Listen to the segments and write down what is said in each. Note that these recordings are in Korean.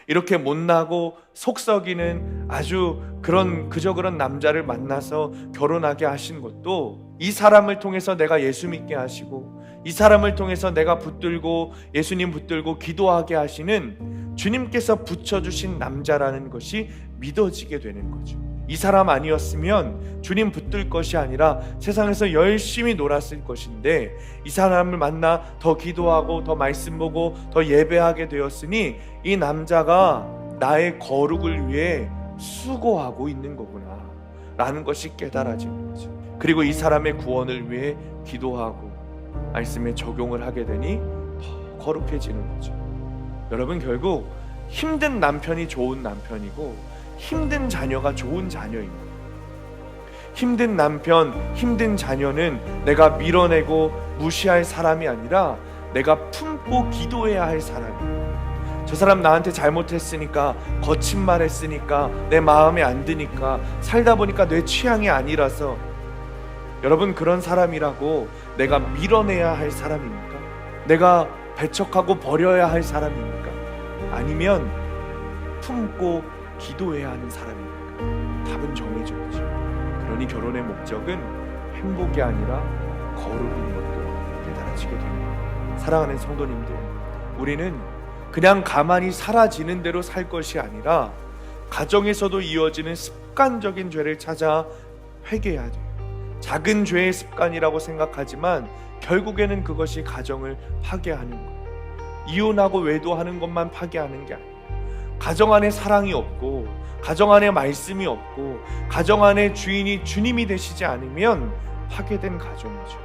이렇게 못나고 속썩이는 아주 그저 그런 남자를 만나서 결혼하게 하신 것도 이 사람을 통해서 내가 예수 믿게 하시고 이 사람을 통해서 내가 붙들고 예수님 붙들고 기도하게 하시는 주님께서 붙여주신 남자라는 것이 믿어지게 되는 거죠. 이 사람 아니었으면 주님 붙들 것이 아니라 세상에서 열심히 놀았을 것인데 이 사람을 만나 더 기도하고 더 말씀 보고 더 예배하게 되었으니 이 남자가 나의 거룩을 위해 수고하고 있는 거구나 라는 것이 깨달아지는 거죠. 그리고 이 사람의 구원을 위해 기도하고 말씀에 적용을 하게 되니 더 거룩해지는 거죠. 여러분, 결국 힘든 남편이 좋은 남편이고 힘든 자녀가 좋은 자녀입니다. 힘든 남편, 힘든 자녀는 내가 밀어내고 무시할 사람이 아니라 내가 품고 기도해야 할 사람이에요. 저 사람 나한테 잘못했으니까, 거친 말 했으니까, 내 마음에 안 드니까, 살다 보니까 내 취향이 아니라서. 여러분, 그런 사람이라고 내가 밀어내야 할 사람입니까? 내가 배척하고 버려야 할 사람입니까? 아니면 품고 기도해야 하는 사람입니까? 답은 정해져야죠. 그러니 결혼의 목적은 행복이 아니라 거룩인 것도 깨달아지게 됩니다. 사랑하는 성도님들, 우리는 그냥 가만히 사라지는 대로 살 것이 아니라 가정에서도 이어지는 습관적인 죄를 찾아 회개해야 돼요. 작은 죄의 습관이라고 생각하지만 결국에는 그것이 가정을 파괴하는 거예요. 이혼하고 외도하는 것만 파괴하는 게 아니에요. 가정 안에 사랑이 없고, 가정 안에 말씀이 없고, 가정 안에 주인이 주님이 되시지 않으면 파괴된 가정이죠.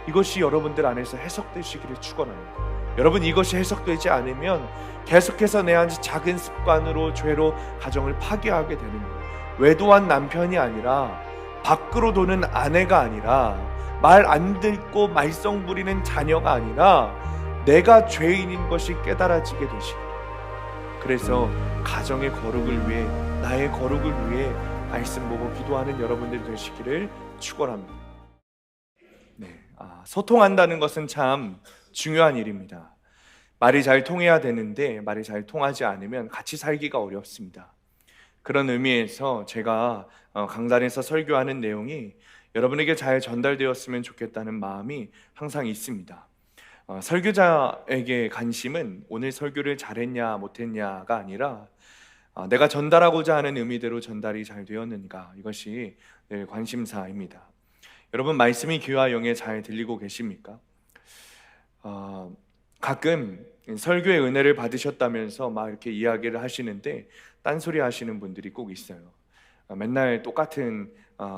이것이 여러분들 안에서 해석되시기를 축원합니다. 여러분, 이것이 해석되지 않으면 계속해서 내 안에 작은 습관으로 죄로 가정을 파괴하게 되는 거예요. 외도한 남편이 아니라, 밖으로 도는 아내가 아니라, 말 안 듣고 말썽 부리는 자녀가 아니라 내가 죄인인 것이 깨달아지게 되시고, 그래서 가정의 거룩을 위해, 나의 거룩을 위해 말씀 보고 기도하는 여러분들 되시기를 축원합니다. 소통한다는 것은 참 중요한 일입니다. 말이 잘 통해야 되는데 말이 잘 통하지 않으면 같이 살기가 어렵습니다. 그런 의미에서 제가 강단에서 설교하는 내용이 여러분에게 잘 전달되었으면 좋겠다는 마음이 항상 있습니다. 설교자에게 관심은 오늘 설교를 잘했냐 못했냐가 아니라 내가 전달하고자 하는 의미대로 전달이 잘 되었는가, 이것이 늘 관심사입니다. 여러분, 말씀이 귀와 영에 잘 들리고 계십니까? 가끔 설교의 은혜를 받으셨다면서 막 이렇게 이야기를 하시는데 딴소리 하시는 분들이 꼭 있어요. 맨날 똑같은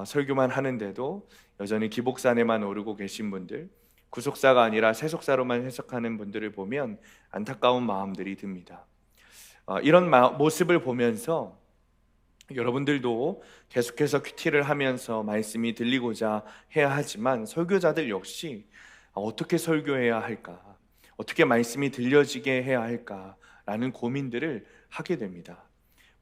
설교만 하는데도 여전히 기복산에만 오르고 계신 분들, 구속사가 아니라 세속사로만 해석하는 분들을 보면 안타까운 마음들이 듭니다. 이런 모습을 보면서 여러분들도 계속해서 큐티를 하면서 말씀이 들리고자 해야 하지만 설교자들 역시 어떻게 설교해야 할까, 어떻게 말씀이 들려지게 해야 할까라는 고민들을 하게 됩니다.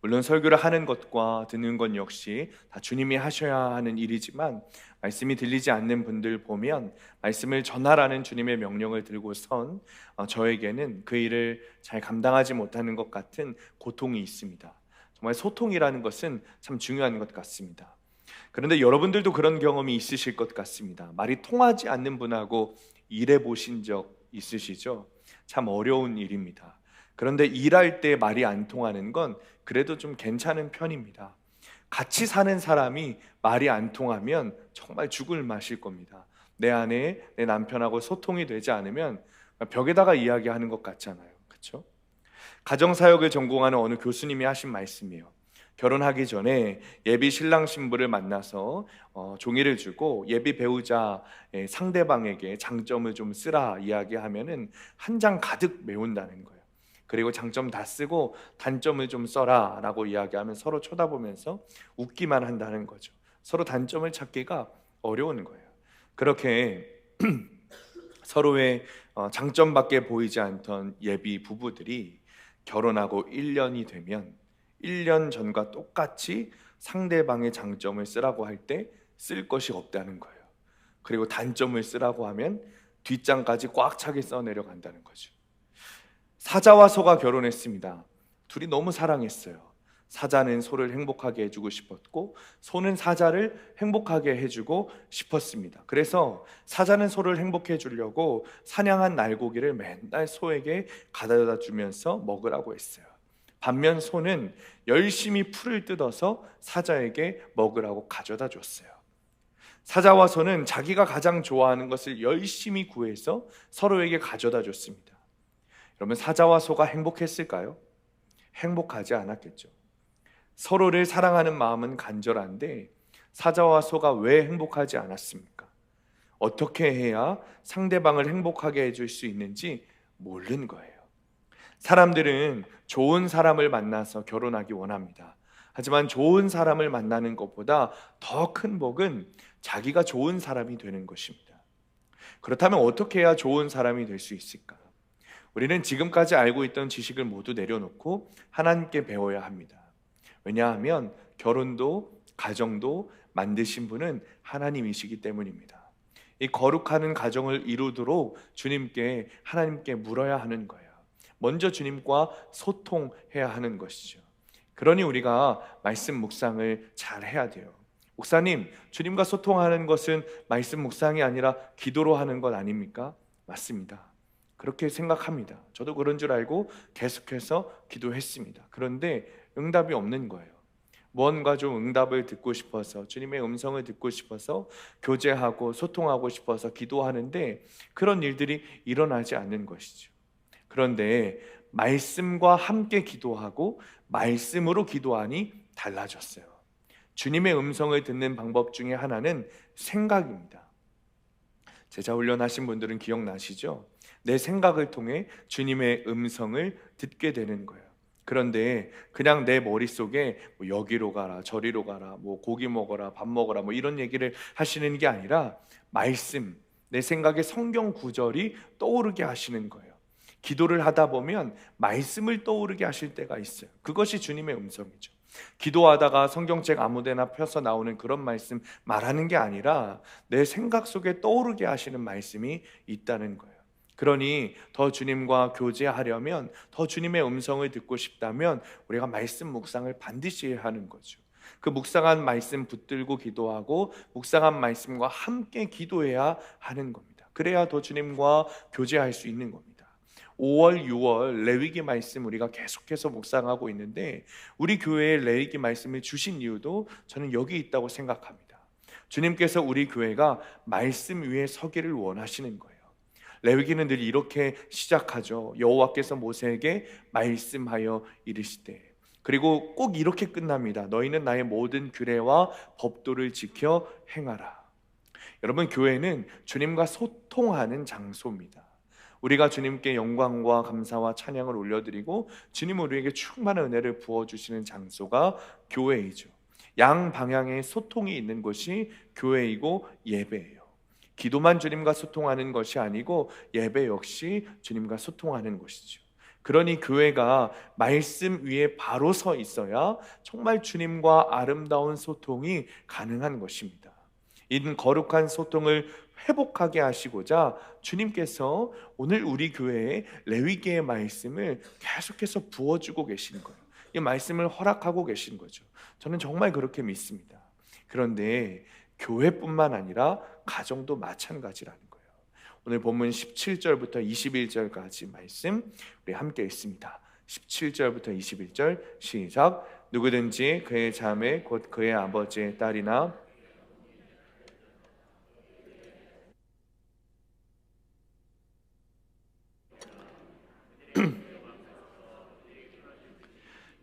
물론 설교를 하는 것과 듣는 것 역시 다 주님이 하셔야 하는 일이지만 말씀이 들리지 않는 분들 보면 말씀을 전하라는 주님의 명령을 들고선 저에게는 그 일을 잘 감당하지 못하는 것 같은 고통이 있습니다. 정말 소통이라는 것은 참 중요한 것 같습니다. 그런데 여러분들도 그런 경험이 있으실 것 같습니다. 말이 통하지 않는 분하고 일해 보신 적 있으시죠? 참 어려운 일입니다. 그런데 일할 때 말이 안 통하는 건 그래도 좀 괜찮은 편입니다. 같이 사는 사람이 말이 안 통하면 정말 죽을 맛일 겁니다. 내 안에 내 남편하고 소통이 되지 않으면 벽에다가 이야기하는 것 같잖아요. 그렇죠? 가정사역을 전공하는 어느 교수님이 하신 말씀이에요. 결혼하기 전에 예비 신랑 신부를 만나서 종이를 주고 예비 배우자 상대방에게 장점을 좀 쓰라 이야기하면은 한 장 가득 메운다는 거예요. 그리고 장점 다 쓰고 단점을 좀 써라 라고 이야기하면 서로 쳐다보면서 웃기만 한다는 거죠. 서로 단점을 찾기가 어려운 거예요. 그렇게 서로의 장점밖에 보이지 않던 예비 부부들이 결혼하고 1년이 되면 1년 전과 똑같이 상대방의 장점을 쓰라고 할 때 쓸 것이 없다는 거예요. 그리고 단점을 쓰라고 하면 뒷장까지 꽉 차게 써내려 간다는 거죠. 사자와 소가 결혼했습니다. 둘이 너무 사랑했어요. 사자는 소를 행복하게 해주고 싶었고 소는 사자를 행복하게 해주고 싶었습니다. 그래서 사자는 소를 행복해 주려고 사냥한 날고기를 맨날 소에게 가져다 주면서 먹으라고 했어요. 반면 소는 열심히 풀을 뜯어서 사자에게 먹으라고 가져다 줬어요. 사자와 소는 자기가 가장 좋아하는 것을 열심히 구해서 서로에게 가져다 줬습니다. 여러분, 사자와 소가 행복했을까요? 행복하지 않았겠죠. 서로를 사랑하는 마음은 간절한데 사자와 소가 왜 행복하지 않았습니까? 어떻게 해야 상대방을 행복하게 해줄 수 있는지 모르는 거예요. 사람들은 좋은 사람을 만나서 결혼하기 원합니다. 하지만 좋은 사람을 만나는 것보다 더 큰 복은 자기가 좋은 사람이 되는 것입니다. 그렇다면 어떻게 해야 좋은 사람이 될 수 있을까? 우리는 지금까지 알고 있던 지식을 모두 내려놓고 하나님께 배워야 합니다. 왜냐하면 결혼도 가정도 만드신 분은 하나님이시기 때문입니다. 이 거룩한 가정을 이루도록 주님께, 하나님께 물어야 하는 거예요. 먼저 주님과 소통해야 하는 것이죠. 그러니 우리가 말씀 묵상을 잘 해야 돼요. 목사님, 주님과 소통하는 것은 말씀 묵상이 아니라 기도로 하는 것 아닙니까? 맞습니다. 그렇게 생각합니다. 저도 그런 줄 알고 계속해서 기도했습니다. 그런데 응답이 없는 거예요. 무언가 좀 응답을 듣고 싶어서, 주님의 음성을 듣고 싶어서 교제하고 소통하고 싶어서 기도하는데 그런 일들이 일어나지 않는 것이죠. 그런데 말씀과 함께 기도하고 말씀으로 기도하니 달라졌어요. 주님의 음성을 듣는 방법 중에 하나는 생각입니다. 제자 훈련하신 분들은 기억나시죠? 내 생각을 통해 주님의 음성을 듣게 되는 거예요. 그런데 그냥 내 머릿속에 뭐 여기로 가라, 저리로 가라, 뭐 고기 먹어라, 밥 먹어라, 뭐 이런 얘기를 하시는 게 아니라 말씀, 내 생각에 성경 구절이 떠오르게 하시는 거예요. 기도를 하다 보면 말씀을 떠오르게 하실 때가 있어요. 그것이 주님의 음성이죠. 기도하다가 성경책 아무데나 펴서 나오는 그런 말씀 말하는 게 아니라 내 생각 속에 떠오르게 하시는 말씀이 있다는 거예요. 그러니 더 주님과 교제하려면, 더 주님의 음성을 듣고 싶다면 우리가 말씀 묵상을 반드시 해야 하는 거죠. 그 묵상한 말씀 붙들고 기도하고 묵상한 말씀과 함께 기도해야 하는 겁니다. 그래야 더 주님과 교제할 수 있는 겁니다. 5월, 6월 레위기 말씀 우리가 계속해서 묵상하고 있는데 우리 교회에 레위기 말씀을 주신 이유도 저는 여기 있다고 생각합니다. 주님께서 우리 교회가 말씀 위에 서기를 원하시는 거예요. 레위기는 늘 이렇게 시작하죠. 여호와께서 모세에게 말씀하여 이르시되, 그리고 꼭 이렇게 끝납니다. 너희는 나의 모든 규례와 법도를 지켜 행하라. 여러분, 교회는 주님과 소통하는 장소입니다. 우리가 주님께 영광과 감사와 찬양을 올려드리고 주님 우리에게 충만한 은혜를 부어주시는 장소가 교회이죠. 양방향의 소통이 있는 것이 교회이고 예배예요. 기도만 주님과 소통하는 것이 아니고 예배 역시 주님과 소통하는 것이죠. 그러니 교회가 말씀 위에 바로 서 있어야 정말 주님과 아름다운 소통이 가능한 것입니다. 이 거룩한 소통을 회복하게 하시고자 주님께서 오늘 우리 교회에 레위기의 말씀을 계속해서 부어주고 계신 거예요. 이 말씀을 허락하고 계신 거죠. 저는 정말 그렇게 믿습니다. 그런데 교회뿐만 아니라 가정도 마찬가지라는 거예요. 오늘 본문 17절부터 21절까지 말씀 우리 함께 읽습니다. 17절부터 21절 시작. 누구든지 그의 자매 곧 그의 아버지의 딸이나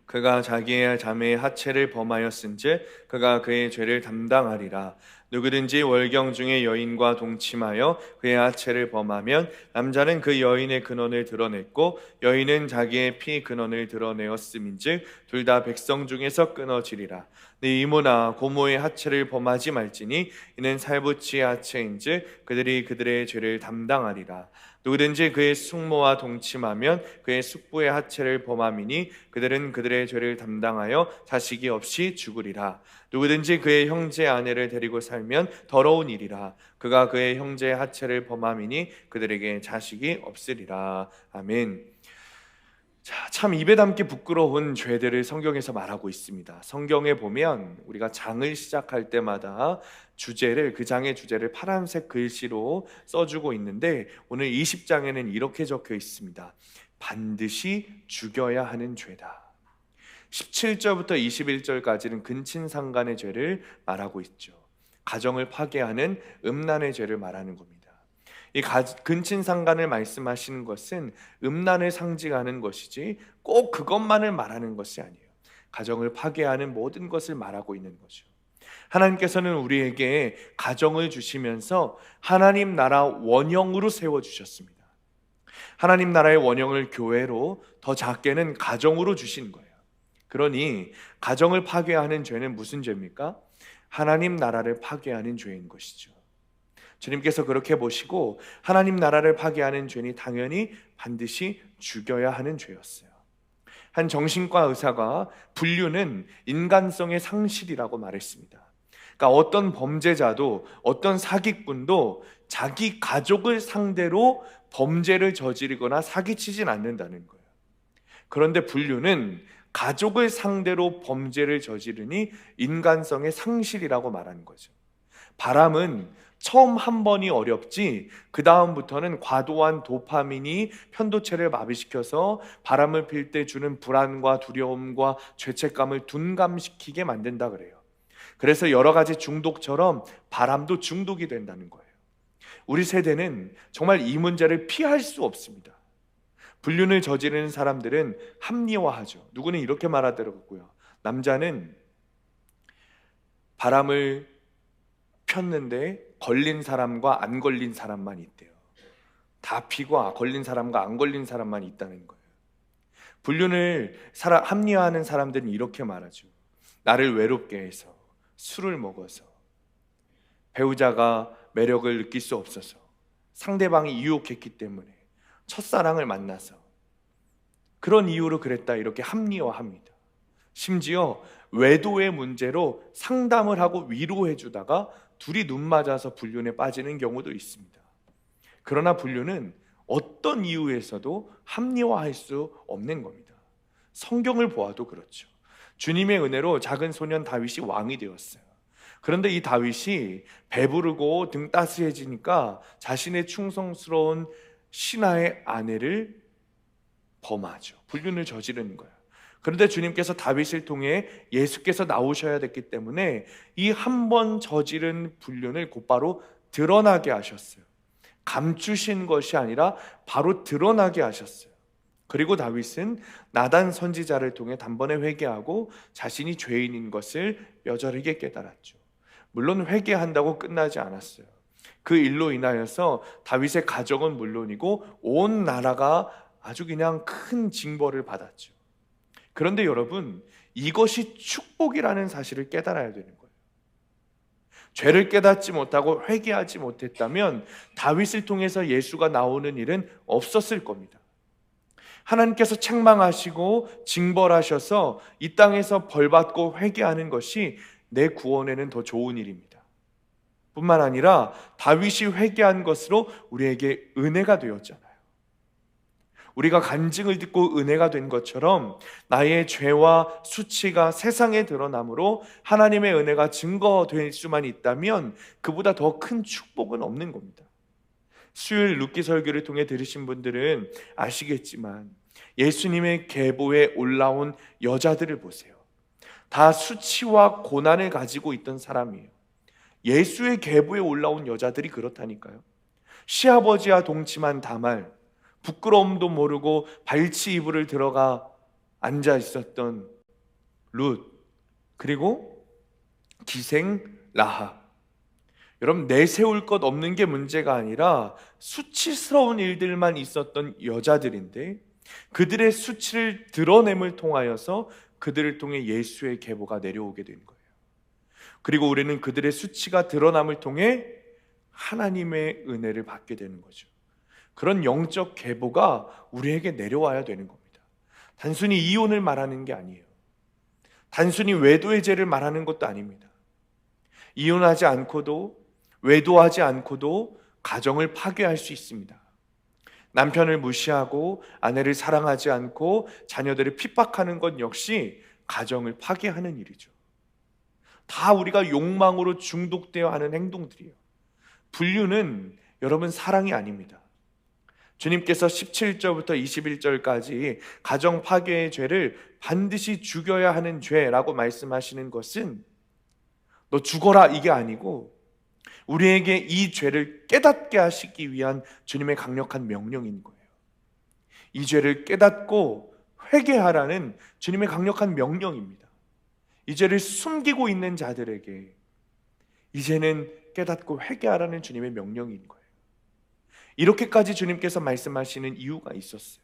그가 자기의 자매의 하체를 범하였은즉 그가 그의 죄를 담당하리라. 누구든지 월경 중에 여인과 동침하여 그의 하체를 범하면 남자는 그 여인의 근원을 드러냈고 여인은 자기의 피 근원을 드러내었음인즉 둘 다 백성 중에서 끊어지리라. 네 이모나 고모의 하체를 범하지 말지니 이는 살부치의 하체인즉 그들이 그들의 죄를 담당하리라. 누구든지 그의 숙모와 동침하면 그의 숙부의 하체를 범함이니 그들은 그들의 죄를 담당하여 자식이 없이 죽으리라. 누구든지 그의 형제 아내를 데리고 살면 더러운 일이라. 그가 그의 형제의 하체를 범함이니 그들에게 자식이 없으리라. 아멘. 자, 참 입에 담기 부끄러운 죄들을 성경에서 말하고 있습니다. 성경에 보면 우리가 장을 시작할 때마다 그 장의 주제를 파란색 글씨로 써주고 있는데, 오늘 20장에는 이렇게 적혀 있습니다. 반드시 죽여야 하는 죄다. 17절부터 21절까지는 근친상간의 죄를 말하고 있죠. 가정을 파괴하는 음란의 죄를 말하는 겁니다. 이 근친상간을 말씀하시는 것은 음란을 상징하는 것이지 꼭 그것만을 말하는 것이 아니에요. 가정을 파괴하는 모든 것을 말하고 있는 거죠. 하나님께서는 우리에게 가정을 주시면서 하나님 나라 원형으로 세워주셨습니다. 하나님 나라의 원형을 교회로, 더 작게는 가정으로 주신 거예요. 그러니 가정을 파괴하는 죄는 무슨 죄입니까? 하나님 나라를 파괴하는 죄인 것이죠. 주님께서 그렇게 보시고 하나님 나라를 파괴하는 죄는 당연히 반드시 죽여야 하는 죄였어요. 한 정신과 의사가 불륜은 인간성의 상실이라고 말했습니다. 그러니까 어떤 범죄자도, 어떤 사기꾼도 자기 가족을 상대로 범죄를 저지르거나 사기치진 않는다는 거예요. 그런데 불륜은 가족을 상대로 범죄를 저지르니 인간성의 상실이라고 말하는 거죠. 바람은 처음 한 번이 어렵지 그 다음부터는 과도한 도파민이 편도체를 마비시켜서 바람을 필 때 주는 불안과 두려움과 죄책감을 둔감시키게 만든다 그래요. 그래서 여러 가지 중독처럼 바람도 중독이 된다는 거예요. 우리 세대는 정말 이 문제를 피할 수 없습니다. 불륜을 저지르는 사람들은 합리화하죠. 누구는 이렇게 말하더라고요. 남자는 바람을 폈는데 걸린 사람과 안 걸린 사람만 있대요. 다 피고 걸린 사람과 안 걸린 사람만 있다는 거예요. 불륜을 합리화하는 사람들은 이렇게 말하죠. 나를 외롭게 해서, 술을 먹어서, 배우자가 매력을 느낄 수 없어서, 상대방이 유혹했기 때문에, 첫사랑을 만나서 그런 이유로 그랬다, 이렇게 합리화합니다. 심지어 외도의 문제로 상담을 하고 위로해 주다가 둘이 눈 맞아서 불륜에 빠지는 경우도 있습니다. 그러나 불륜은 어떤 이유에서도 합리화할 수 없는 겁니다. 성경을 보아도 그렇죠. 주님의 은혜로 작은 소년 다윗이 왕이 되었어요. 그런데 이 다윗이 배부르고 등 따스해지니까 자신의 충성스러운 신하의 아내를 범하죠. 불륜을 저지르는 거예요. 그런데 주님께서 다윗을 통해 예수께서 나오셔야 됐기 때문에 이 한 번 저지른 불륜을 곧바로 드러나게 하셨어요. 감추신 것이 아니라 바로 드러나게 하셨어요. 그리고 다윗은 나단 선지자를 통해 단번에 회개하고 자신이 죄인인 것을 뼈저리게 깨달았죠. 물론 회개한다고 끝나지 않았어요. 그 일로 인하여서 다윗의 가정은 물론이고 온 나라가 아주 그냥 큰 징벌을 받았죠. 그런데 여러분, 이것이 축복이라는 사실을 깨달아야 되는 거예요. 죄를 깨닫지 못하고 회개하지 못했다면 다윗을 통해서 예수가 나오는 일은 없었을 겁니다. 하나님께서 책망하시고 징벌하셔서 이 땅에서 벌받고 회개하는 것이 내 구원에는 더 좋은 일입니다. 뿐만 아니라 다윗이 회개한 것으로 우리에게 은혜가 되었잖아요. 우리가 간증을 듣고 은혜가 된 것처럼 나의 죄와 수치가 세상에 드러나므로 하나님의 은혜가 증거될 수만 있다면 그보다 더 큰 축복은 없는 겁니다. 수요일 룻기 설교를 통해 들으신 분들은 아시겠지만 예수님의 계보에 올라온 여자들을 보세요. 다 수치와 고난을 가지고 있던 사람이에요. 예수의 계보에 올라온 여자들이 그렇다니까요. 시아버지와 동침한 다말, 부끄러움도 모르고 발치 이불을 들어가 앉아 있었던 룻, 그리고 기생 라합. 여러분, 내세울 것 없는 게 문제가 아니라 수치스러운 일들만 있었던 여자들인데 그들의 수치를 드러냄을 통하여서 그들을 통해 예수의 계보가 내려오게 된 거예요. 그리고 우리는 그들의 수치가 드러남을 통해 하나님의 은혜를 받게 되는 거죠. 그런 영적 계보가 우리에게 내려와야 되는 겁니다. 단순히 이혼을 말하는 게 아니에요. 단순히 외도의 죄를 말하는 것도 아닙니다. 이혼하지 않고도, 외도하지 않고도 가정을 파괴할 수 있습니다. 남편을 무시하고 아내를 사랑하지 않고 자녀들을 핍박하는 것 역시 가정을 파괴하는 일이죠. 다 우리가 욕망으로 중독되어 하는 행동들이에요. 불륜은 여러분 사랑이 아닙니다. 주님께서 17절부터 21절까지 가정 파괴의 죄를 반드시 죽여야 하는 죄라고 말씀하시는 것은 너 죽어라 이게 아니고 우리에게 이 죄를 깨닫게 하시기 위한 주님의 강력한 명령인 거예요. 이 죄를 깨닫고 회개하라는 주님의 강력한 명령입니다. 이 죄를 숨기고 있는 자들에게 이제는 깨닫고 회개하라는 주님의 명령인 거예요. 이렇게까지 주님께서 말씀하시는 이유가 있었어요.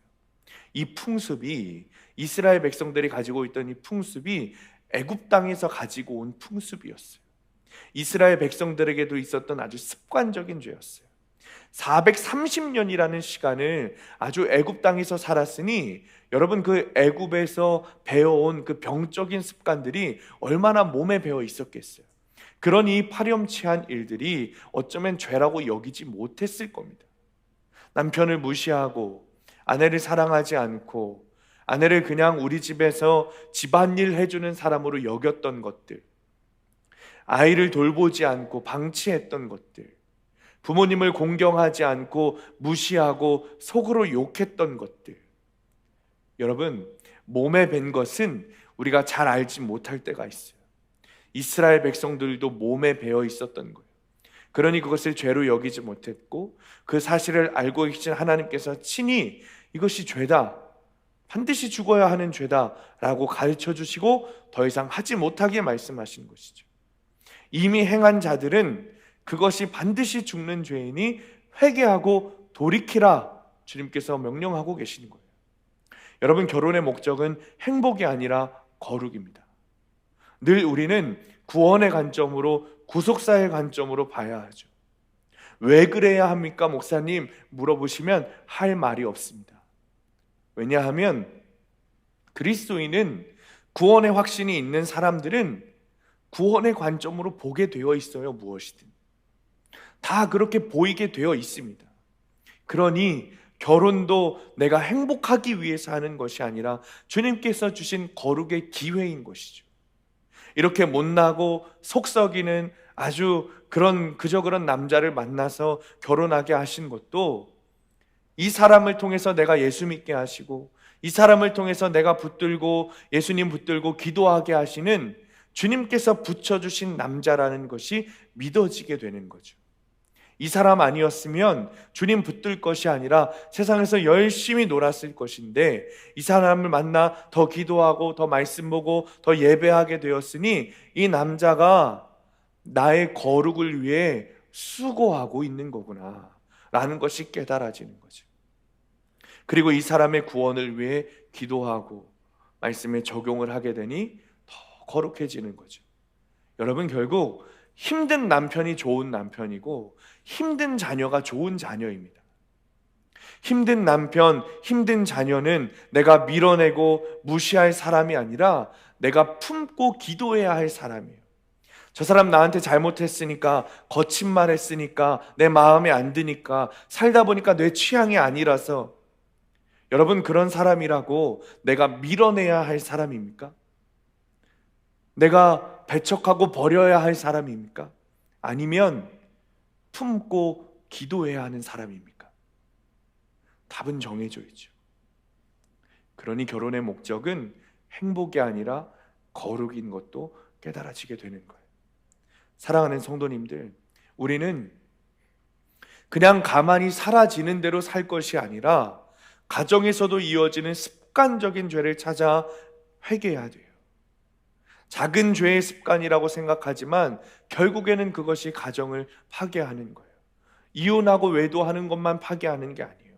이 풍습이, 이스라엘 백성들이 가지고 있던 이 풍습이 애굽 땅에서 가지고 온 풍습이었어요. 이스라엘 백성들에게도 있었던 아주 습관적인 죄였어요. 430년이라는 시간을 아주 애굽 땅에서 살았으니 여러분 그 애굽에서 배워온 그 병적인 습관들이 얼마나 몸에 배어 있었겠어요. 그러니 파렴치한 일들이 어쩌면 죄라고 여기지 못했을 겁니다. 남편을 무시하고 아내를 사랑하지 않고 아내를 그냥 우리 집에서 집안일 해주는 사람으로 여겼던 것들, 아이를 돌보지 않고 방치했던 것들, 부모님을 공경하지 않고 무시하고 속으로 욕했던 것들, 여러분 몸에 밴 것은 우리가 잘 알지 못할 때가 있어요. 이스라엘 백성들도 몸에 배어 있었던 거예요. 그러니 그것을 죄로 여기지 못했고 그 사실을 알고 계신 하나님께서 친히 이것이 죄다, 반드시 죽어야 하는 죄다 라고 가르쳐 주시고 더 이상 하지 못하게 말씀하신 것이죠. 이미 행한 자들은 그것이 반드시 죽는 죄이니 회개하고 돌이키라 주님께서 명령하고 계시는 거예요. 여러분 결혼의 목적은 행복이 아니라 거룩입니다. 늘 우리는 구원의 관점으로, 구속사의 관점으로 봐야 하죠. 왜 그래야 합니까 목사님? 물어보시면 할 말이 없습니다. 왜냐하면 그리스도인은, 구원의 확신이 있는 사람들은 구원의 관점으로 보게 되어 있어요. 무엇이든 다 그렇게 보이게 되어 있습니다. 그러니 결혼도 내가 행복하기 위해서 하는 것이 아니라 주님께서 주신 거룩의 기회인 것이죠. 이렇게 못나고 속썩이는 아주 그저 그런 남자를 만나서 결혼하게 하신 것도 이 사람을 통해서 내가 예수 믿게 하시고 이 사람을 통해서 내가 붙들고 예수님 붙들고 기도하게 하시는 주님께서 붙여주신 남자라는 것이 믿어지게 되는 거죠. 이 사람 아니었으면 주님 붙들 것이 아니라 세상에서 열심히 놀았을 것인데 이 사람을 만나 더 기도하고 더 말씀 보고 더 예배하게 되었으니 이 남자가 나의 거룩을 위해 수고하고 있는 거구나 라는 것이 깨달아지는 거죠. 그리고 이 사람의 구원을 위해 기도하고 말씀에 적용을 하게 되니 더 거룩해지는 거죠. 여러분 결국 힘든 남편이 좋은 남편이고 힘든 자녀가 좋은 자녀입니다. 힘든 남편, 힘든 자녀는 내가 밀어내고 무시할 사람이 아니라 내가 품고 기도해야 할 사람이에요. 저 사람 나한테 잘못했으니까, 거친 말 했으니까, 내 마음에 안 드니까, 살다 보니까 내 취향이 아니라서. 여러분 그런 사람이라고 내가 밀어내야 할 사람입니까? 내가 배척하고 버려야 할 사람입니까? 아니면 품고 기도해야 하는 사람입니까? 답은 정해져 있죠. 그러니 결혼의 목적은 행복이 아니라 거룩인 것도 깨달아지게 되는 거예요. 사랑하는 성도님들, 우리는 그냥 가만히 사라지는 대로 살 것이 아니라 가정에서도 이어지는 습관적인 죄를 찾아 회개해야 돼요. 작은 죄의 습관이라고 생각하지만 결국에는 그것이 가정을 파괴하는 거예요. 이혼하고 외도하는 것만 파괴하는 게 아니에요.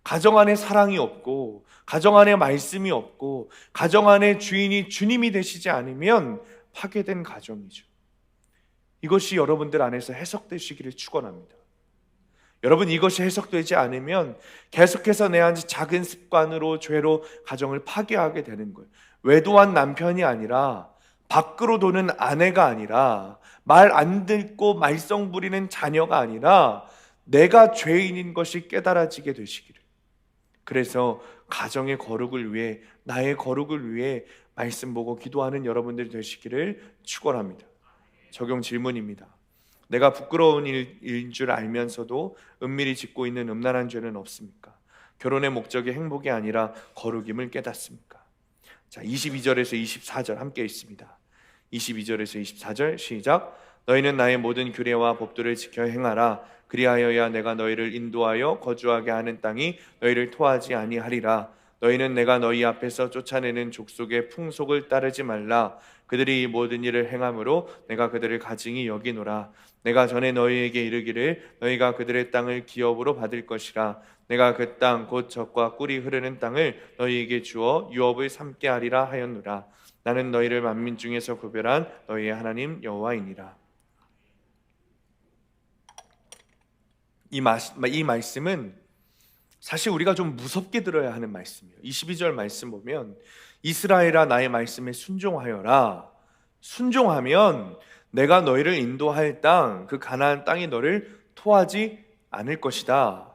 가정 안에 사랑이 없고 가정 안에 말씀이 없고 가정 안에 주인이 주님이 되시지 않으면 파괴된 가정이죠. 이것이 여러분들 안에서 해석되시기를 축원합니다. 여러분 이것이 해석되지 않으면 계속해서 내 안에 작은 습관으로 죄로 가정을 파괴하게 되는 거예요. 외도한 남편이 아니라 밖으로 도는 아내가 아니라 말 안 듣고 말썽 부리는 자녀가 아니라 내가 죄인인 것이 깨달아지게 되시기를, 그래서 가정의 거룩을 위해, 나의 거룩을 위해 말씀 보고 기도하는 여러분들이 되시기를 축원합니다. 적용 질문입니다. 내가 부끄러운 일인 줄 알면서도 은밀히 짓고 있는 음란한 죄는 없습니까? 결혼의 목적이 행복이 아니라 거룩임을 깨닫습니까? 자, 22절에서 24절 함께 있습니다. 22절에서 24절 시작. 너희는 나의 모든 규례와 법도를 지켜 행하라. 그리하여야 내가 너희를 인도하여 거주하게 하는 땅이 너희를 토하지 아니하리라. 너희는 내가 너희 앞에서 쫓아내는 족속의 풍속을 따르지 말라. 그들이 이 모든 일을 행함으로 내가 그들을 가증히 여기노라. 내가 전에 너희에게 이르기를 너희가 그들의 땅을 기업으로 받을 것이라. 내가 그 땅 곧 젖과 꿀이 흐르는 땅을 너희에게 주어 유업을 삼게 하리라 하였노라. 나는 너희를 만민 중에서 구별한 너희의 하나님 여호와이니라. 이 말씀은 사실 우리가 좀 무섭게 들어야 하는 말씀이에요. 22절 말씀 보면 이스라엘아 나의 말씀에 순종하여라. 순종하면 내가 너희를 인도할 땅, 그 가나안 땅이 너를 토하지 않을 것이다.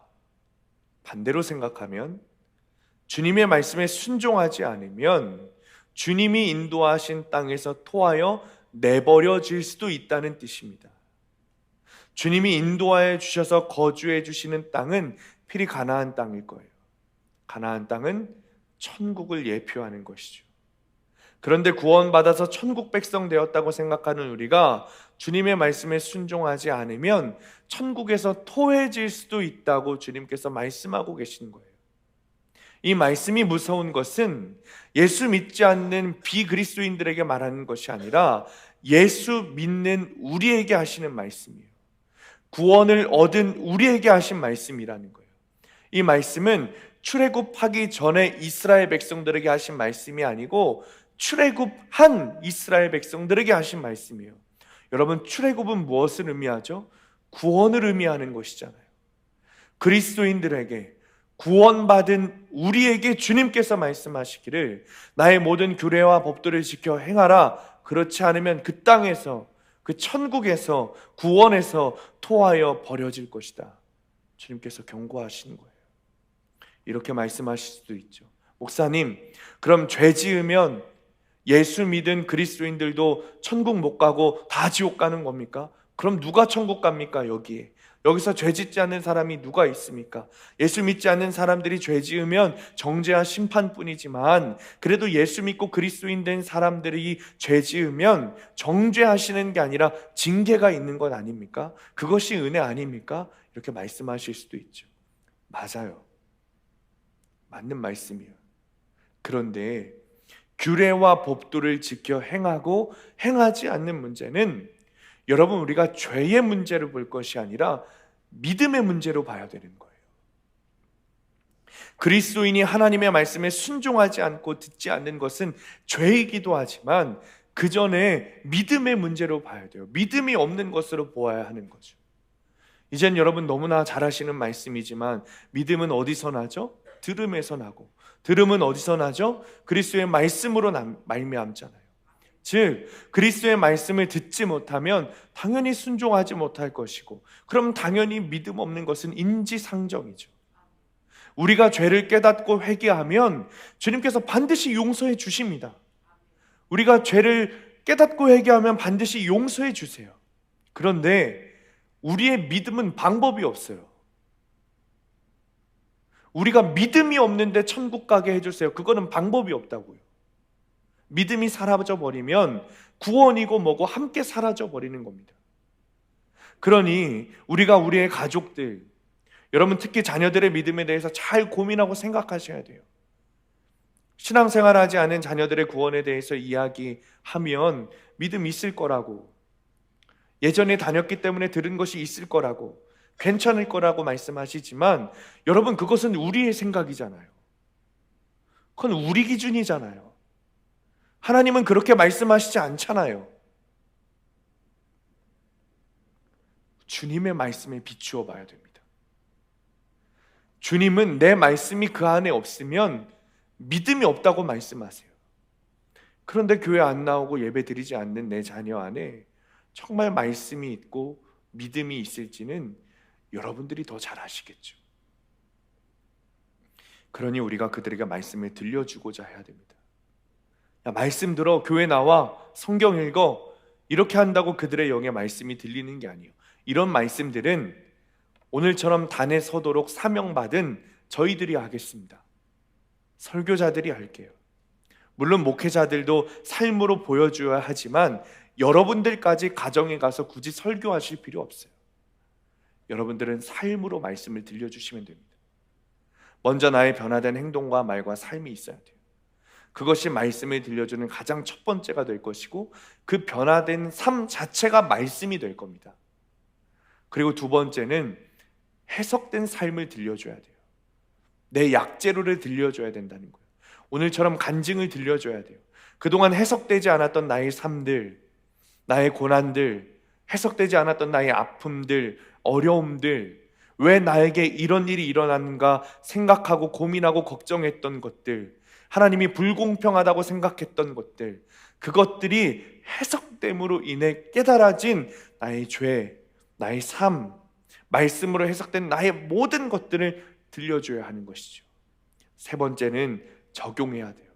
반대로 생각하면 주님의 말씀에 순종하지 않으면 주님이 인도하신 땅에서 토하여 내버려질 수도 있다는 뜻입니다. 주님이 인도하여 주셔서 거주해 주시는 땅은 필히 가나안 땅일 거예요. 가나안 땅은 천국을 예표하는 것이죠. 그런데 구원받아서 천국 백성 되었다고 생각하는 우리가 주님의 말씀에 순종하지 않으면 천국에서 토해질 수도 있다고 주님께서 말씀하고 계신 거예요. 이 말씀이 무서운 것은 예수 믿지 않는 비그리스도인들에게 말하는 것이 아니라 예수 믿는 우리에게 하시는 말씀이에요. 구원을 얻은 우리에게 하신 말씀이라는 거예요. 이 말씀은 출애굽하기 전에 이스라엘 백성들에게 하신 말씀이 아니고 출애굽한 이스라엘 백성들에게 하신 말씀이에요. 여러분, 출애굽은 무엇을 의미하죠? 구원을 의미하는 것이잖아요. 그리스도인들에게, 구원받은 우리에게 주님께서 말씀하시기를 나의 모든 규례와 법도를 지켜 행하라. 그렇지 않으면 그 땅에서, 그 천국에서, 구원에서 토하여 버려질 것이다. 주님께서 경고하시는 거예요. 이렇게 말씀하실 수도 있죠. 목사님, 그럼 죄 지으면 예수 믿은 그리스도인들도 천국 못 가고 다 지옥 가는 겁니까? 그럼 누가 천국 갑니까? 여기서 죄 짓지 않는 사람이 누가 있습니까? 예수 믿지 않는 사람들이 죄 지으면 정죄와 심판뿐이지만 그래도 예수 믿고 그리스도인 된 사람들이 죄 지으면 정죄하시는 게 아니라 징계가 있는 것 아닙니까? 그것이 은혜 아닙니까? 이렇게 말씀하실 수도 있죠. 맞아요. 맞는 말씀이에요. 그런데 규례와 법도를 지켜 행하고 행하지 않는 문제는 여러분, 우리가 죄의 문제로 볼 것이 아니라 믿음의 문제로 봐야 되는 거예요. 그리스도인이 하나님의 말씀에 순종하지 않고 듣지 않는 것은 죄이기도 하지만 그 전에 믿음의 문제로 봐야 돼요. 믿음이 없는 것으로 보아야 하는 거죠. 이젠 여러분 너무나 잘 아시는 말씀이지만 믿음은 어디서 나죠? 들음에서 나고, 들음은 어디서 나죠? 그리스도의 말씀으로 말미암잖아요. 즉 그리스도의 말씀을 듣지 못하면 당연히 순종하지 못할 것이고, 그럼 당연히 믿음 없는 것은 인지상정이죠. 우리가 죄를 깨닫고 회개하면 주님께서 반드시 용서해 주십니다. 우리가 죄를 깨닫고 회개하면 반드시 용서해 주세요. 그런데 우리의 믿음은 방법이 없어요. 우리가 믿음이 없는데 천국 가게 해주세요. 그거는 방법이 없다고요. 믿음이 사라져버리면 구원이고 뭐고 함께 사라져버리는 겁니다. 그러니 우리가 우리의 가족들, 여러분 특히 자녀들의 믿음에 대해서 잘 고민하고 생각하셔야 돼요. 신앙생활하지 않은 자녀들의 구원에 대해서 이야기하면 믿음 있을 거라고, 예전에 다녔기 때문에 들은 것이 있을 거라고, 괜찮을 거라고 말씀하시지만 여러분, 그것은 우리의 생각이잖아요. 그건 우리 기준이잖아요. 하나님은 그렇게 말씀하시지 않잖아요. 주님의 말씀에 비추어 봐야 됩니다. 주님은 내 말씀이 그 안에 없으면 믿음이 없다고 말씀하세요. 그런데 교회 안 나오고 예배 드리지 않는 내 자녀 안에 정말 말씀이 있고 믿음이 있을지는 여러분들이 더 잘 아시겠죠. 그러니 우리가 그들에게 말씀을 들려주고자 해야 됩니다. 야, 말씀 들어, 교회 나와, 성경 읽어, 이렇게 한다고 그들의 영에 말씀이 들리는 게 아니에요. 이런 말씀들은 오늘처럼 단에 서도록 사명받은 저희들이 하겠습니다. 설교자들이 할게요. 물론 목회자들도 삶으로 보여줘야 하지만 여러분들까지 가정에 가서 굳이 설교하실 필요 없어요. 여러분들은 삶으로 말씀을 들려주시면 됩니다. 먼저 나의 변화된 행동과 말과 삶이 있어야 돼요. 그것이 말씀을 들려주는 가장 첫 번째가 될 것이고, 그 변화된 삶 자체가 말씀이 될 겁니다. 그리고 두 번째는 해석된 삶을 들려줘야 돼요. 내 약재로를 들려줘야 된다는 거예요. 오늘처럼 간증을 들려줘야 돼요. 그동안 해석되지 않았던 나의 삶들, 나의 고난들, 해석되지 않았던 나의 아픔들, 어려움들, 왜 나에게 이런 일이 일어났는가 생각하고 고민하고 걱정했던 것들, 하나님이 불공평하다고 생각했던 것들, 그것들이 해석됨으로 인해 깨달아진 나의 죄, 나의 삶, 말씀으로 해석된 나의 모든 것들을 들려줘야 하는 것이죠. 세 번째는 적용해야 돼요.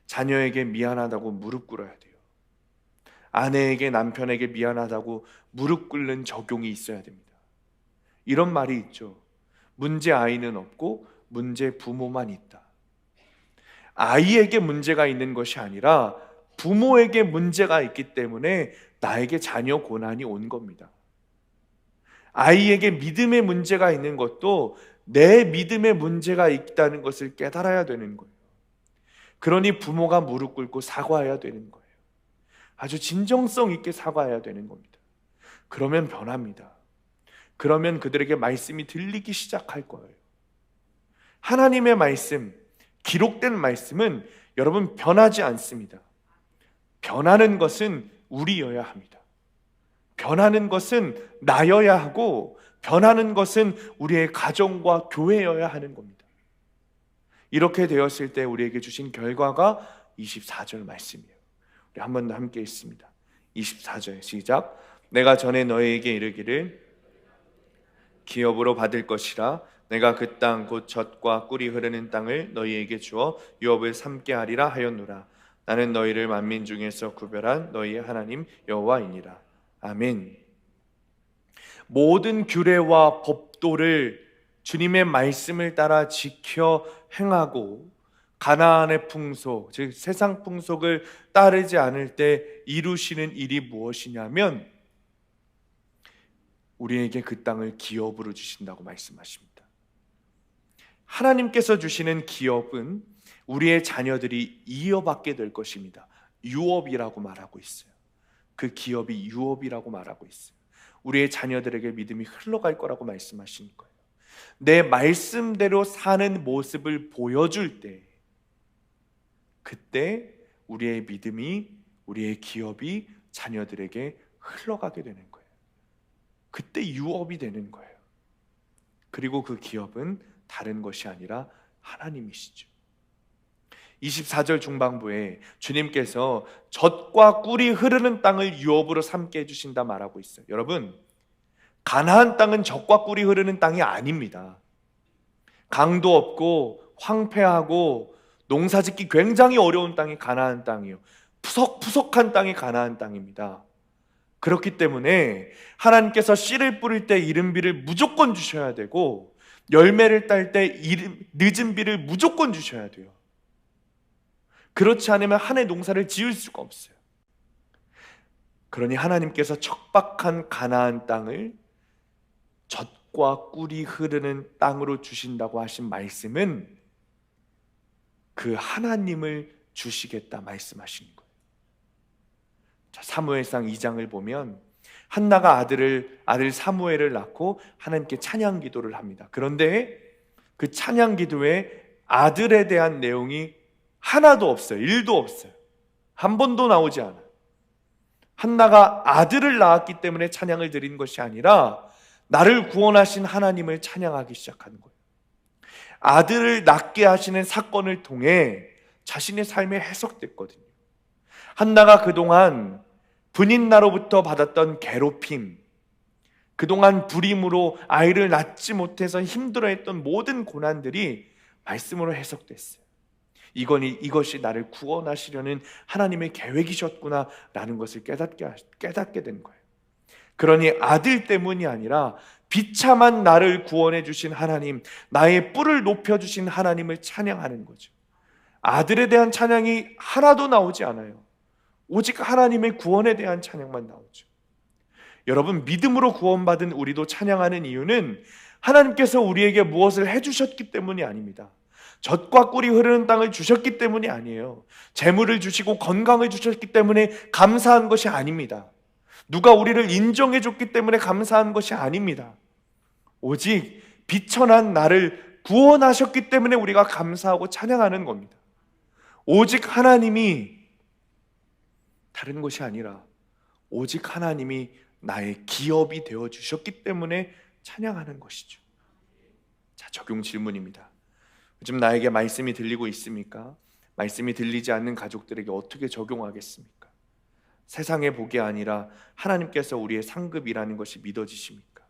자녀에게 미안하다고 무릎 꿇어야 돼요. 아내에게, 남편에게 미안하다고 무릎 꿇는 적용이 있어야 됩니다. 이런 말이 있죠. 문제 아이는 없고 문제 부모만 있다. 아이에게 문제가 있는 것이 아니라 부모에게 문제가 있기 때문에 나에게 자녀 고난이 온 겁니다. 아이에게 믿음의 문제가 있는 것도 내 믿음의 문제가 있다는 것을 깨달아야 되는 거예요. 그러니 부모가 무릎 꿇고 사과해야 되는 거예요. 아주 진정성 있게 사과해야 되는 겁니다. 그러면 변합니다. 그러면 그들에게 말씀이 들리기 시작할 거예요. 하나님의 말씀, 기록된 말씀은 여러분 변하지 않습니다. 변하는 것은 우리여야 합니다. 변하는 것은 나여야 하고, 변하는 것은 우리의 가정과 교회여야 하는 겁니다. 이렇게 되었을 때 우리에게 주신 결과가 24절 말씀이에요. 우리 한 번 더 함께 읽습니다. 24절 시작. 내가 전에 너희에게 이르기를 기업으로 받을 것이라. 내가 그 땅 곧 젖과 꿀이 흐르는 땅을 너희에게 주어 유업을 삼게 하리라 하였노라. 나는 너희를 만민 중에서 구별한 너희의 하나님 여호와이니라. 아멘. 모든 규례와 법도를 주님의 말씀을 따라 지켜 행하고 가나안의 풍속, 즉 세상 풍속을 따르지 않을 때 이루시는 일이 무엇이냐면 우리에게 그 땅을 기업으로 주신다고 말씀하십니다. 하나님께서 주시는 기업은 우리의 자녀들이 이어받게 될 것입니다. 유업이라고 말하고 있어요. 그 기업이 유업이라고 말하고 있어요. 우리의 자녀들에게 믿음이 흘러갈 거라고 말씀하시는 거예요. 내 말씀대로 사는 모습을 보여줄 때, 그때 우리의 믿음이, 우리의 기업이 자녀들에게 흘러가게 되는 거예요. 그때 유업이 되는 거예요. 그리고 그 기업은 다른 것이 아니라 하나님이시죠. 24절 중반부에 주님께서 젖과 꿀이 흐르는 땅을 유업으로 삼게 해주신다 말하고 있어요. 여러분, 가나안 땅은 젖과 꿀이 흐르는 땅이 아닙니다. 강도 없고 황폐하고 농사짓기 굉장히 어려운 땅이 가나안 땅이에요. 푸석푸석한 땅이 가나안 땅입니다. 그렇기 때문에 하나님께서 씨를 뿌릴 때 이른 비를 무조건 주셔야 되고, 열매를 딸 때 늦은 비를 무조건 주셔야 돼요. 그렇지 않으면 한 해 농사를 지을 수가 없어요. 그러니 하나님께서 척박한 가나안 땅을 젖과 꿀이 흐르는 땅으로 주신다고 하신 말씀은 그 하나님을 주시겠다 말씀하시는 거예요. 자, 사무엘상 2장을 보면 한나가 아들 사무엘을 낳고 하나님께 찬양 기도를 합니다. 그런데 그 찬양 기도에 아들에 대한 내용이 하나도 없어요. 1도 없어요. 한 번도 나오지 않아요. 한나가 아들을 낳았기 때문에 찬양을 드린 것이 아니라 나를 구원하신 하나님을 찬양하기 시작하는 거예요. 아들을 낳게 하시는 사건을 통해 자신의 삶이 해석됐거든요. 한나가 그동안 분인나로부터 받았던 괴롭힘, 그동안 불임으로 아이를 낳지 못해서 힘들어했던 모든 고난들이 말씀으로 해석됐어요. 이것이 나를 구원하시려는 하나님의 계획이셨구나라는 것을 깨닫게 된 거예요. 그러니 아들 때문이 아니라 비참한 나를 구원해 주신 하나님, 나의 뿔을 높여 주신 하나님을 찬양하는 거죠. 아들에 대한 찬양이 하나도 나오지 않아요. 오직 하나님의 구원에 대한 찬양만 나오죠. 여러분, 믿음으로 구원받은 우리도 찬양하는 이유는 하나님께서 우리에게 무엇을 해주셨기 때문이 아닙니다. 젖과 꿀이 흐르는 땅을 주셨기 때문이 아니에요. 재물을 주시고 건강을 주셨기 때문에 감사한 것이 아닙니다. 누가 우리를 인정해 줬기 때문에 감사한 것이 아닙니다. 오직 비천한 나를 구원하셨기 때문에 우리가 감사하고 찬양하는 겁니다. 오직 하나님이, 다른 것이 아니라 오직 하나님이 나의 기업이 되어 주셨기 때문에 찬양하는 것이죠. 자, 적용 질문입니다. 요즘 나에게 말씀이 들리고 있습니까? 말씀이 들리지 않는 가족들에게 어떻게 적용하겠습니까? 세상의 복이 아니라 하나님께서 우리의 상급이라는 것이 믿어지십니까?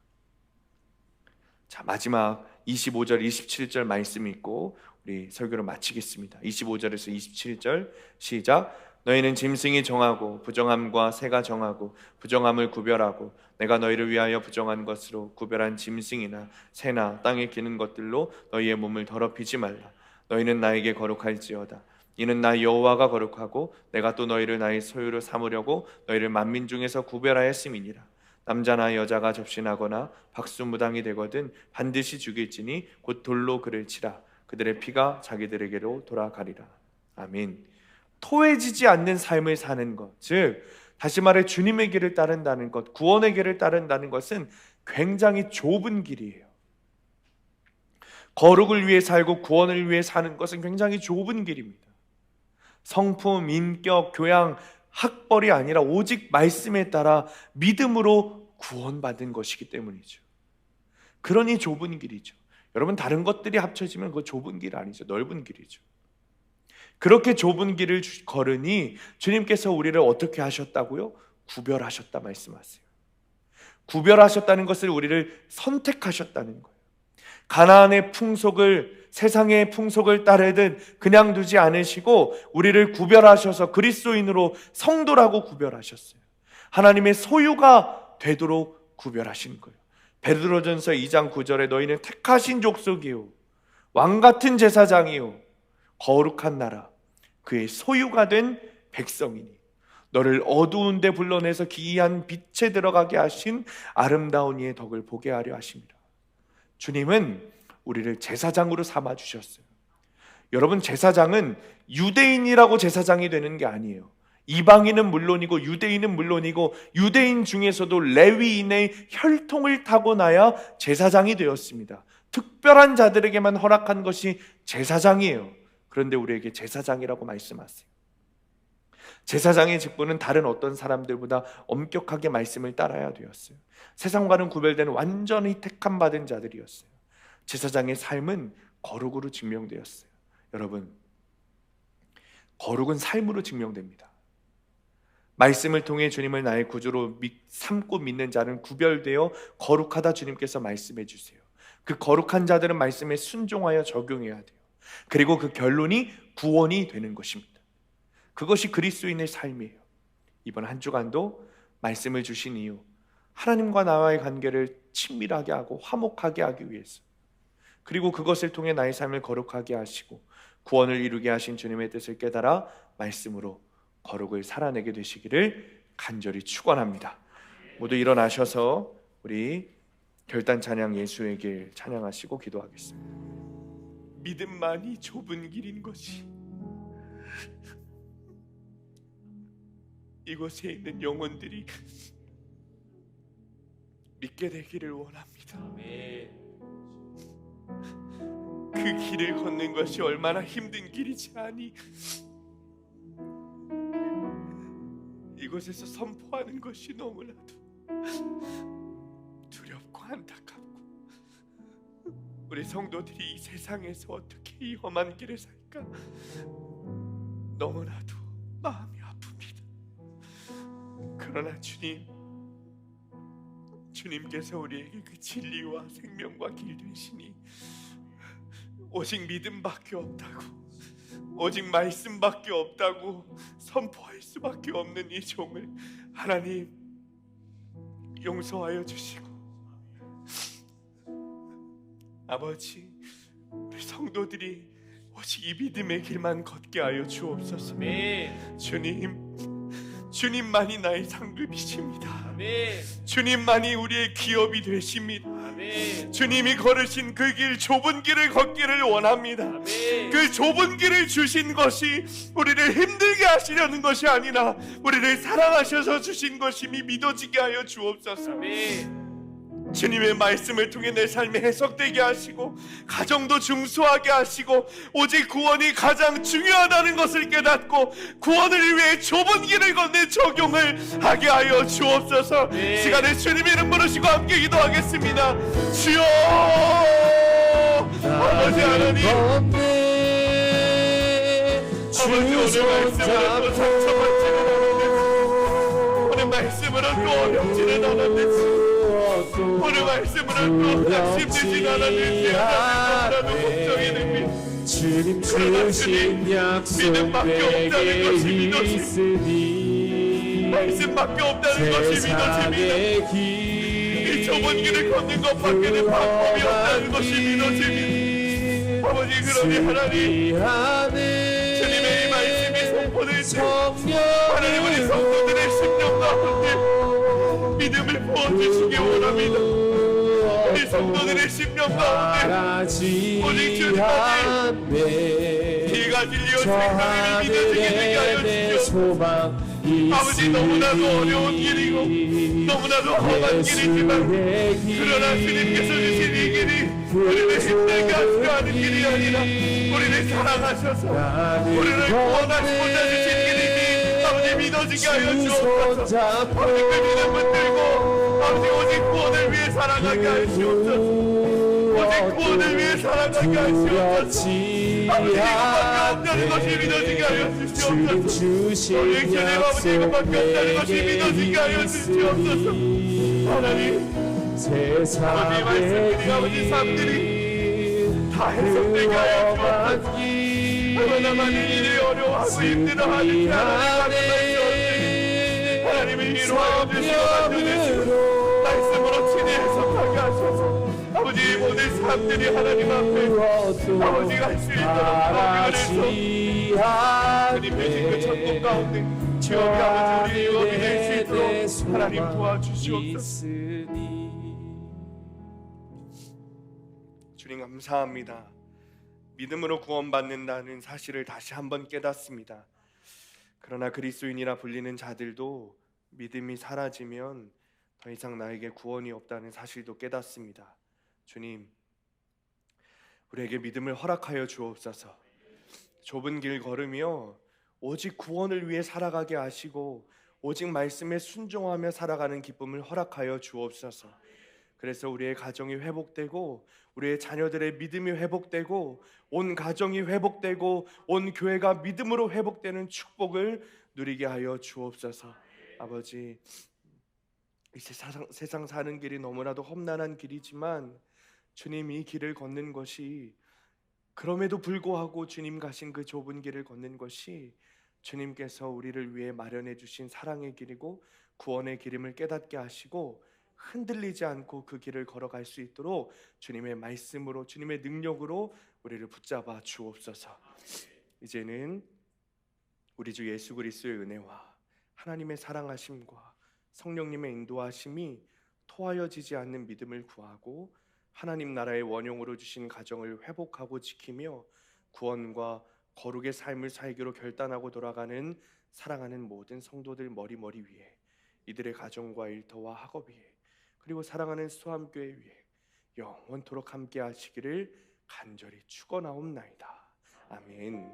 자, 마지막 25절, 27절 말씀 읽고 우리 설교를 마치겠습니다. 25절에서 27절 시작. 너희는 짐승이 정하고 부정함과 새가 정하고 부정함을 구별하고 내가 너희를 위하여 부정한 것으로 구별한 짐승이나 새나 땅에 기는 것들로 너희의 몸을 더럽히지 말라. 너희는 나에게 거룩할지어다. 이는 나 여호와가 거룩하고 내가 또 너희를 나의 소유로 삼으려고 너희를 만민 중에서 구별하였음이니라. 남자나 여자가 접신하거나 박수무당이 되거든 반드시 죽일지니 곧 돌로 그를 치라. 그들의 피가 자기들에게로 돌아가리라. 아멘. 토해지지 않는 삶을 사는 것, 즉 다시 말해 주님의 길을 따른다는 것, 구원의 길을 따른다는 것은 굉장히 좁은 길이에요. 거룩을 위해 살고 구원을 위해 사는 것은 굉장히 좁은 길입니다. 성품, 인격, 교양, 학벌이 아니라 오직 말씀에 따라 믿음으로 구원받은 것이기 때문이죠. 그러니 좁은 길이죠. 여러분, 다른 것들이 합쳐지면 그거 좁은 길 아니죠. 넓은 길이죠. 그렇게 좁은 길을 걸으니 주님께서 우리를 어떻게 하셨다고요? 구별하셨다 말씀하세요. 구별하셨다는 것을 우리를 선택하셨다는 거예요. 가나안의 풍속을, 세상의 풍속을 따르듯 그냥 두지 않으시고 우리를 구별하셔서 그리스도인으로 성도라고 구별하셨어요. 하나님의 소유가 되도록 구별하신 거예요. 베드로전서 2장 9절에 너희는 택하신 족속이요 왕같은 제사장이요 거룩한 나라, 그의 소유가 된 백성이니 너를 어두운 데 불러내서 기이한 빛에 들어가게 하신 아름다운 이의 덕을 보게 하려 하십니다. 주님은 우리를 제사장으로 삼아 주셨어요. 여러분, 제사장은 유대인이라고 제사장이 되는 게 아니에요. 이방인은 물론이고 유대인은 물론이고 유대인 중에서도 레위인의 혈통을 타고나야 제사장이 되었습니다. 특별한 자들에게만 허락한 것이 제사장이에요. 그런데 우리에게 제사장이라고 말씀하세요. 제사장의 직분은 다른 어떤 사람들보다 엄격하게 말씀을 따라야 되었어요. 세상과는 구별되는 완전히 택함 받은 자들이었어요. 제사장의 삶은 거룩으로 증명되었어요. 여러분, 거룩은 삶으로 증명됩니다. 말씀을 통해 주님을 나의 구주로 삼고 믿는 자는 구별되어 거룩하다 주님께서 말씀해 주세요. 그 거룩한 자들은 말씀에 순종하여 적용해야 돼요. 그리고 그 결론이 구원이 되는 것입니다. 그것이 그리스도인의 삶이에요. 이번 한 주간도 말씀을 주신 이유, 하나님과 나와의 관계를 친밀하게 하고 화목하게 하기 위해서, 그리고 그것을 통해 나의 삶을 거룩하게 하시고 구원을 이루게 하신 주님의 뜻을 깨달아 말씀으로 거룩을 살아내게 되시기를 간절히 축원합니다. 모두 일어나셔서 우리 결단 찬양 예수의 길 찬양하시고 기도하겠습니다. 믿음만이 좁은 길인 것이 이곳에 있는 영혼들이 믿게 되기를 원합니다. 그 길을 걷는 것이 얼마나 힘든 길이지 아니 이곳에서 선포하는 것이 너무나도 두렵고 안타깝고 우리 성도들이 이 세상에서 어떻게 이 험한 길을 살까 너무나도 마음이 아픕니다. 그러나 주님께서 우리에게 그 진리와 생명과 길 되시니 오직 믿음밖에 없다고, 오직 말씀밖에 없다고 선포할 수밖에 없는 이 종을 하나님 용서하여 주시고, 아버지, 우리 성도들이 오직 이 믿음의 길만 걷게 하여 주옵소서. 아멘. 주님만이 나의 상급이십니다. 아멘. 주님만이 우리의 기업이 되십니다. 아멘. 주님이 걸으신 그 길, 좁은 길을 걷기를 원합니다. 아멘. 그 좁은 길을 주신 것이 우리를 힘들게 하시려는 것이 아니라 우리를 사랑하셔서 주신 것임이 믿어지게 하여 주옵소서. 아멘. 주님의 말씀을 통해 내 삶에 해석되게 하시고, 가정도 중소하게 하시고, 오직 구원이 가장 중요하다는 것을 깨닫고 구원을 위해 좁은 길을 걷는 적용을 하게 하여 주옵소서. 네. 시간에 주님의 이름 부르시고 함께 기도하겠습니다. 주여, 아버지 하나님, 아버지 오늘 말씀으로 또 상처받지는 않았는지, 오늘 말씀으로 또 어렵지는 않았는지, 오늘 말씀으로 또 힘들진 않았는지 너무나도 걱정이 됩니다. 주님 그러나 주신 주님, 약속 믿음밖에 없다는 것이 내게 믿어집니다. 있으니 말씀밖에 없다는 것이 믿어집니다. 세상의 이 길 좁은 길을 걷는 것밖에는 방법이 없다는 것이 믿어집니다. 아버지, 그러니 하나님, 주님의 이 말씀이 선포될 때 하나님, 우리 성도들의 심령 가운데 믿음을 부어주시기 원합니다. 우리 성도들의 심령 가운데 오직 주님만이 비가 질리어 생명이 믿어지게 되게 하여 주시옵소서. 아버지, 너무나도 어려운 길이고 너무나도 험한 길이지만, 그러나 주님께서 주신 이 길이 우리를 힘들게 하는 길이 아니라 우리를 사랑하셔서 우리를 구원하시고자 주신 길이니 아버지 믿어지게 하여 주옵소서. 아버지, 그 믿음 붙들고 아버지 오직 구원을 위해 살아가게 하시옵소서. 오직 구원을 위해 살아가게 하시옵소서. 아버지, 이것밖에 없다는 것이 믿어지게 하여 주시옵소서. 오직 주님 아버지, 이것밖에 없다는 것이 믿어지게 하여 주시옵소서. 하나님, 아버지 말씀들이, 아버지 삶들이 다 해석되게 하여 주옵소서. 얼마나 많은 일이 어려워하고 힘들어하는지 하나님이 위로하여 주시고 만져주시고 말씀으로 친히 해석하게 하셔서 아버지 모든 삶들이 하나님 앞에 아버지가 할 수 있도록 기도를 해서 주님 주신 그 천국 가운데 지옥이 아버지 우리 유업이 될 수 있도록 하나님 도와주시옵소서. 주님 감사합니다. 믿음으로 구원받는다는 사실을 다시 한번 깨닫습니다. 그러나 그리스도인이라 불리는 자들도 믿음이 사라지면 더 이상 나에게 구원이 없다는 사실도 깨닫습니다. 주님, 우리에게 믿음을 허락하여 주옵소서. 좁은 길 걸으며 오직 구원을 위해 살아가게 하시고 오직 말씀에 순종하며 살아가는 기쁨을 허락하여 주옵소서. 그래서 우리의 가정이 회복되고 우리의 자녀들의 믿음이 회복되고 온 가정이 회복되고 온 교회가 믿음으로 회복되는 축복을 누리게 하여 주옵소서. 아버지, 이 세상 사는 길이 너무나도 험난한 길이지만 주님, 이 길을 걷는 것이, 그럼에도 불구하고 주님 가신 그 좁은 길을 걷는 것이 주님께서 우리를 위해 마련해 주신 사랑의 길이고 구원의 길임을 깨닫게 하시고 흔들리지 않고 그 길을 걸어갈 수 있도록 주님의 말씀으로, 주님의 능력으로 우리를 붙잡아 주옵소서. 이제는 우리 주 예수 그리스도의 은혜와 하나님의 사랑하심과 성령님의 인도하심이 토하여지지 않는 믿음을 구하고 하나님 나라의 원형으로 주신 가정을 회복하고 지키며 구원과 거룩의 삶을 살기로 결단하고 돌아가는 사랑하는 모든 성도들 머리머리 위에, 이들의 가정과 일터와 학업 위에, 그리고 사랑하는 수함교회 위에 영원토록 함께 하시기를 간절히 축원하옵나이다. 아멘.